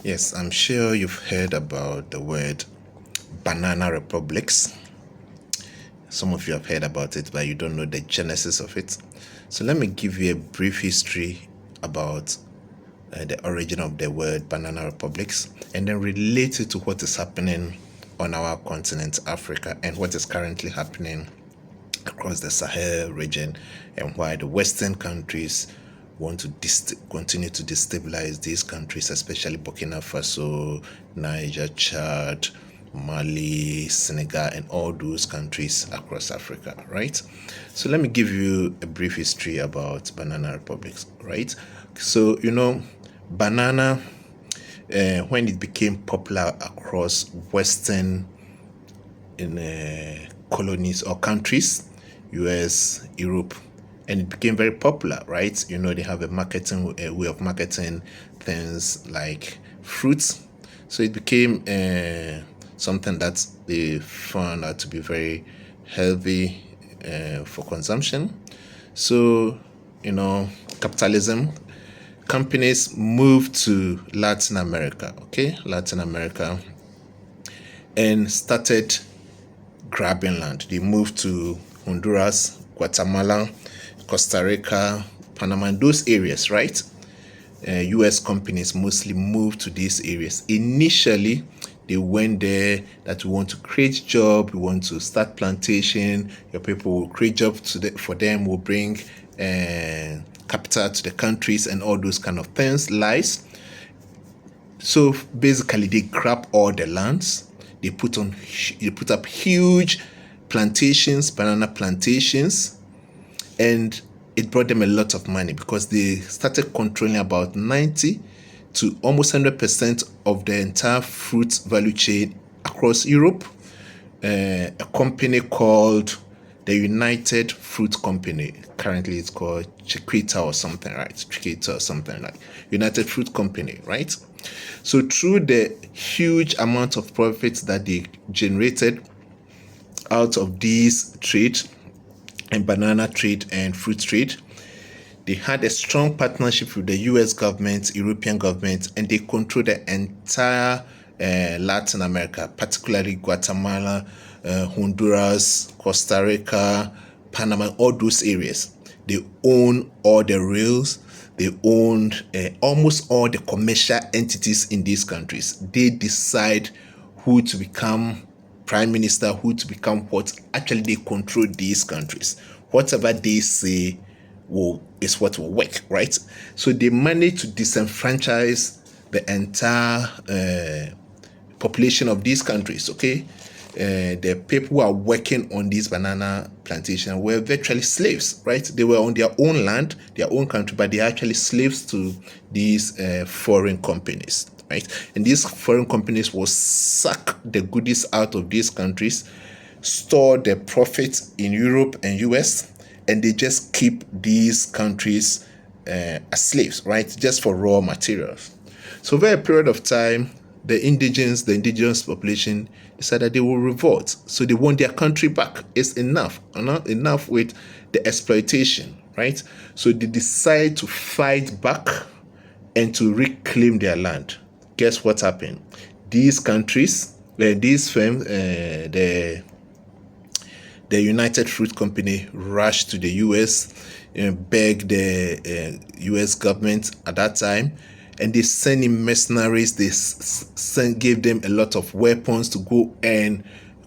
Yes, I'm sure you've heard about the word banana republics. Some of you have heard about it, but you don't know the genesis of it. So let me give you a brief history about the origin of the word banana republics and then relate it to what is happening on our continent, Africa, and what is currently happening across the Sahel region, and why the Western countries want to continue to destabilize these countries, especially Burkina Faso, Niger, Chad, Mali, Senegal, and all those countries across Africa, right? So let me give you a brief history about banana republics, right? So, banana, when it became popular across Western colonies or countries, US, Europe, and it became very popular, right? They have a way of marketing things like fruits, so it became something that they found out to be very healthy for consumption. So, capitalism, companies moved to Latin America, okay, Latin America, and started grabbing land. They moved to Honduras, Guatemala, Costa Rica, Panama, and those areas, right? US companies mostly moved to these areas. Initially, they went there that we want to create job, we want to start plantation, your people will create jobs for them, will bring capital to the countries and all those kind of things, lies. So basically, they grab all the lands. They put up huge plantations, banana plantations, and it brought them a lot of money because they started controlling about 90 to almost 100% of the entire fruit value chain across Europe. A company called the United Fruit Company. Currently, it's called Chiquita or something, right? Chiquita or something like United Fruit Company, right? So through the huge amount of profits that they generated out of these trade and banana trade and fruit trade, they had a strong partnership with the US government, European government, and they control the entire Latin America, particularly Guatemala, Honduras, Costa Rica, Panama, all those areas. They own all the rails. They owned almost all the commercial entities in these countries. They decide who to become prime minister, who to become what. Actually, they control these countries. Whatever they say is what will work, right? So they managed to disenfranchise the entire population of these countries, okay? The people who are working on these banana plantation were virtually slaves, right? They were on their own land, their own country, but they're actually slaves to these foreign companies, right? And these foreign companies will suck the goodies out of these countries, store the profits in Europe and US, and they just keep these countries as slaves, right? Just for raw materials. So over a period of time, the indigenous population decided they will revolt. So they want their country back. It's enough. Enough with the exploitation, right? So they decide to fight back and to reclaim their land. Guess what happened? These countries, these firms, the United Fruit Company rushed to the US, begged the US government at that time, and they sent in mercenaries. They gave them a lot of weapons to go and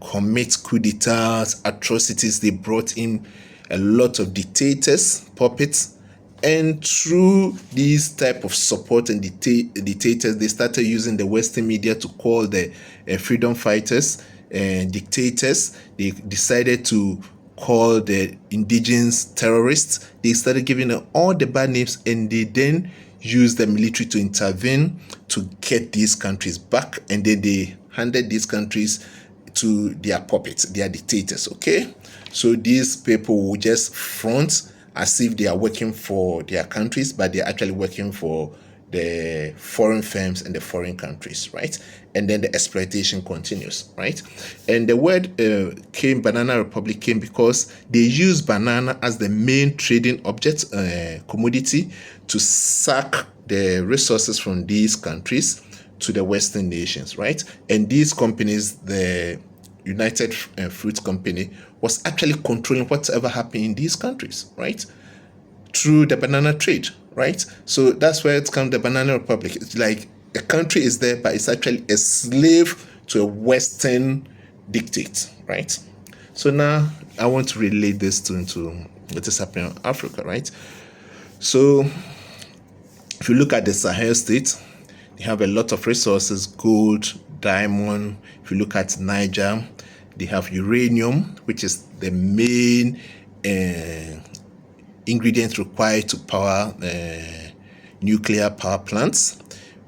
commit coup d'etats, atrocities. They brought in a lot of dictators, puppets, and through these type of support and dictators, they started using the Western media to call the freedom fighters dictators. They decided to call the indigenous terrorists. They started giving them all the bad names, and they then used the military to intervene to get these countries back, and then they handed these countries to their puppets, their dictators, okay? So these people will just front as if they are working for their countries, but they're actually working for the foreign firms and the foreign countries, right? And then the exploitation continues, right? And the word Banana Republic came because they use banana as the main trading object, commodity, to suck the resources from these countries to the Western nations, right? And these companies, the United Fruit Company, was actually controlling whatever happened in these countries, right? Through the banana trade, right? So that's where it's come the Banana Republic. It's like a country is there, but it's actually a slave to a Western dictate, right? So now I want to relate this into what is happening in Africa, right? So if you look at the Sahel states, they have a lot of resources, gold, diamond. If you look at Niger, they have uranium, which is the main ingredient required to power nuclear power plants,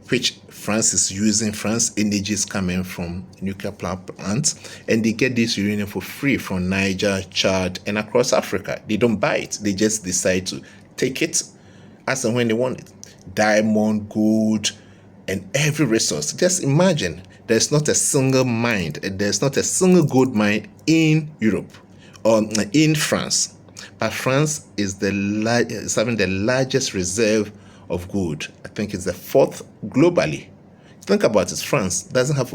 which France is using. France energy is coming from nuclear power plants, and they get this uranium for free from Niger, Chad, and across Africa. They don't buy it. They just decide to take it as and when they want it. Diamond, gold, and every resource. Just imagine there's not a single mine, there's not a single gold mine in Europe or in France. But France is having the largest reserve of gold. I think it's the fourth globally. Think about it. France doesn't have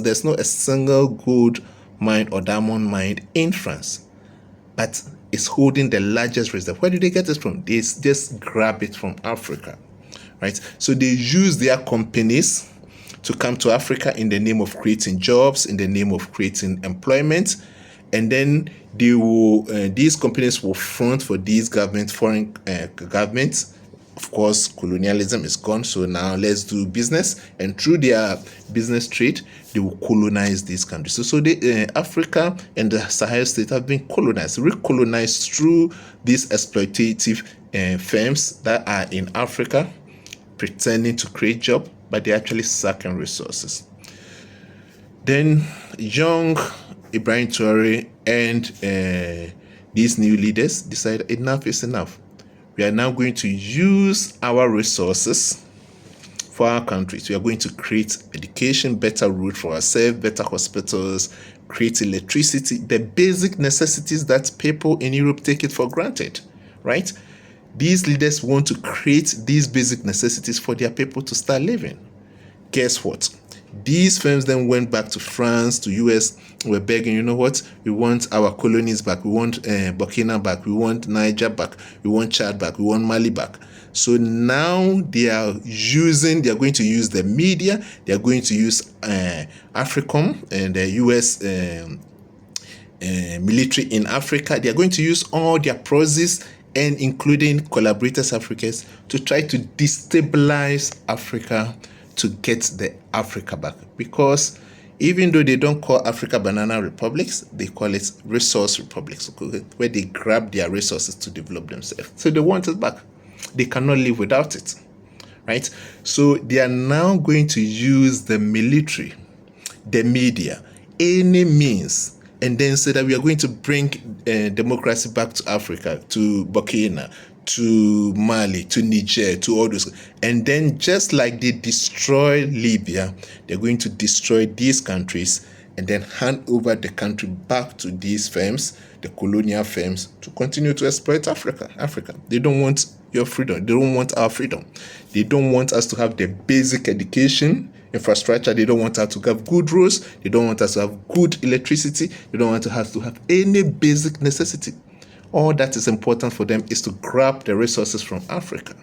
there's not a single gold mine or diamond mine in France, but it's holding the largest reserve. Where do they get it from? They just grab it from Africa, right? So they use their companies to come to Africa in the name of creating jobs, in the name of creating employment, and then they will these companies will front for these foreign governments. Of course, colonialism is gone, so now let's do business, and through their business trade, they will colonize these countries. So Africa and the Sahel state have been recolonized through these exploitative firms that are in Africa, pretending to create jobs, but they're actually sucking resources. Then young Ibrahim Traore and these new leaders decided enough is enough. We are now going to use our resources for our countries. We are going to create education, better road for ourselves, better hospitals, create electricity, the basic necessities that people in Europe take it for granted, right? These leaders want to create these basic necessities for their people to start living. Guess what? These firms then went back to France, to US, were begging, you know what? We want our colonies back. We want Burkina back. We want Niger back. We want Chad back. We want Mali back. So now they are going to use the media. They are going to use AFRICOM and the US military in Africa. They are going to use all their proxies and including collaborators Africans to try to destabilize Africa to get the Africa back. Because even though they don't call Africa banana republics, they call it resource republics, where they grab their resources to develop themselves. So they want it back. They cannot live without it, right? So they are now going to use the military, the media, any means, and then say that we are going to bring democracy back to Africa, to Burkina, to Mali, to Niger, to all those. And then just like they destroy Libya, they're going to destroy these countries and then hand over the country back to these firms, the colonial firms, to continue to exploit Africa. They don't want your freedom. They don't want our freedom. They don't want us to have the basic education infrastructure. They don't want us to have good roads. They don't want us to have good electricity. They don't want us to have any basic necessity. All that is important for them is to grab the resources from Africa.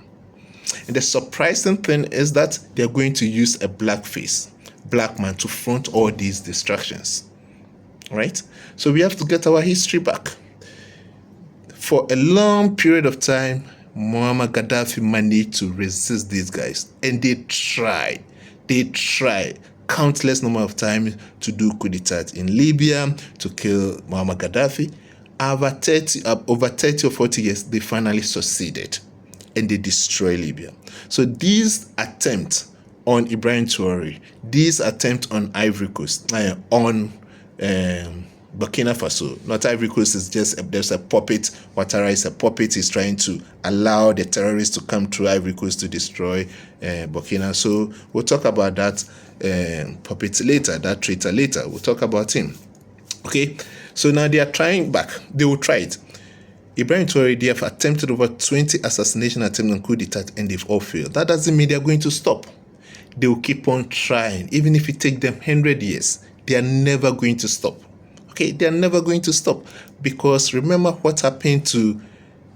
And the surprising thing is that they're going to use a black man to front all these distractions, right? So we have to get our history back. For a long period of time, Muammar Gaddafi managed to resist these guys, and they tried countless number of times to do coup d'etat in Libya to kill Muammar Gaddafi. Over 30 or 40 years, they finally succeeded and they destroyed Libya. So these attempts on Ibrahim Traore, these attempts on Ivory Coast, on Burkina Faso, not Ivory Coast, is just there's a puppet. Ouattara is a puppet. He's trying to allow the terrorists to come through Ivory Coast to destroy Burkina. So we'll talk about that puppet later, that traitor later. We'll talk about him. Okay, so now they are trying back. They will try it. Ibrahim Traore, they have attempted over 20 assassination attempts on coup d'etat and they've all failed. That doesn't mean they're going to stop. they will keep on trying. Even if it takes them 100 years, they are never going to stop. Okay, they are never going to stop. Because remember what happened to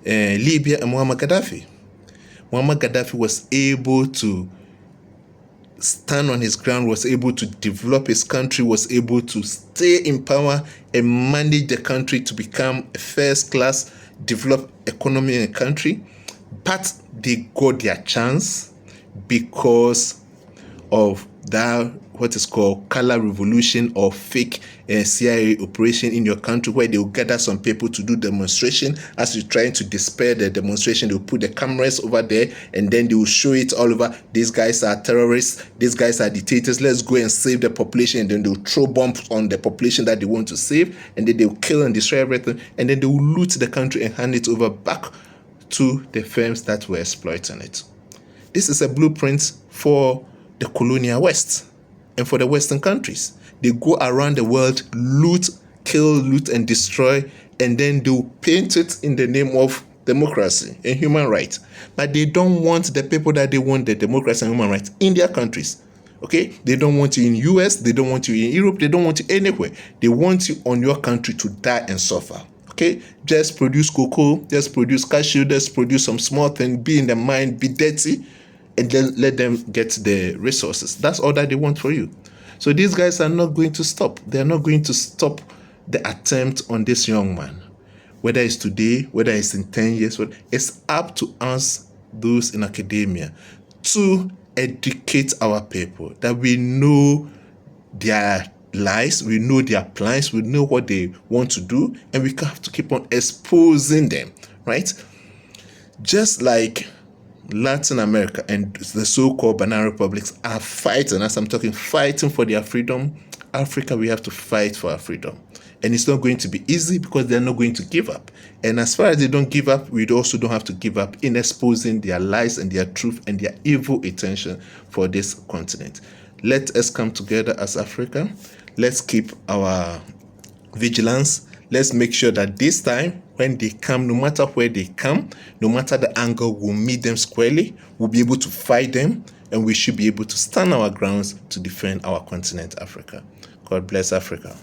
Libya and Muammar Gaddafi. Muammar Gaddafi was able to stand on his ground, was able to develop his country, was able to stay in power and manage the country to become a first-class developed economy in a country. But they got their chance because of that, what is called color revolution or fake CIA operation in your country, where they will gather some people to do demonstration. As you're trying to despair the demonstration, they will put the cameras over there and then they will show it all over. These guys are terrorists, these guys are dictators, let's go and save the population. And then they'll throw bombs on the population that they want to save, and then they'll kill and destroy everything, and then they will loot the country and hand it over back to the firms that were exploiting it. This is a blueprint for the colonial West and for the Western countries. They go around the world, loot, kill, loot, and destroy, and then they'll paint it in the name of democracy and human rights. But they don't want the people that they want the democracy and human rights in their countries. Okay? They don't want you in US, they don't want you in Europe, they don't want you anywhere. They want you on your country to die and suffer. Okay, just produce cocoa, just produce cashew, just produce some small thing, be in the mine, be dirty, and then let them get the resources. That's all that they want for you. So these guys are not going to stop. They're not going to stop the attempt on this young man. Whether it's today, whether it's in 10 years, it's up to us, those in academia, to educate our people, that we know their lies, we know their plans, we know what they want to do, and we have to keep on exposing them, right? Just like Latin America and the so-called banana republics are fighting, as I'm talking, fighting for their freedom. Africa, we have to fight for our freedom. And it's not going to be easy because they're not going to give up. And as far as they don't give up, we also don't have to give up in exposing their lies and their truth and their evil intention for this continent. Let us come together as Africa. Let's keep our vigilance. Let's make sure that this time, when they come, no matter where they come, no matter the angle, we'll meet them squarely. We'll be able to fight them, and we should be able to stand our grounds to defend our continent, Africa. God bless Africa.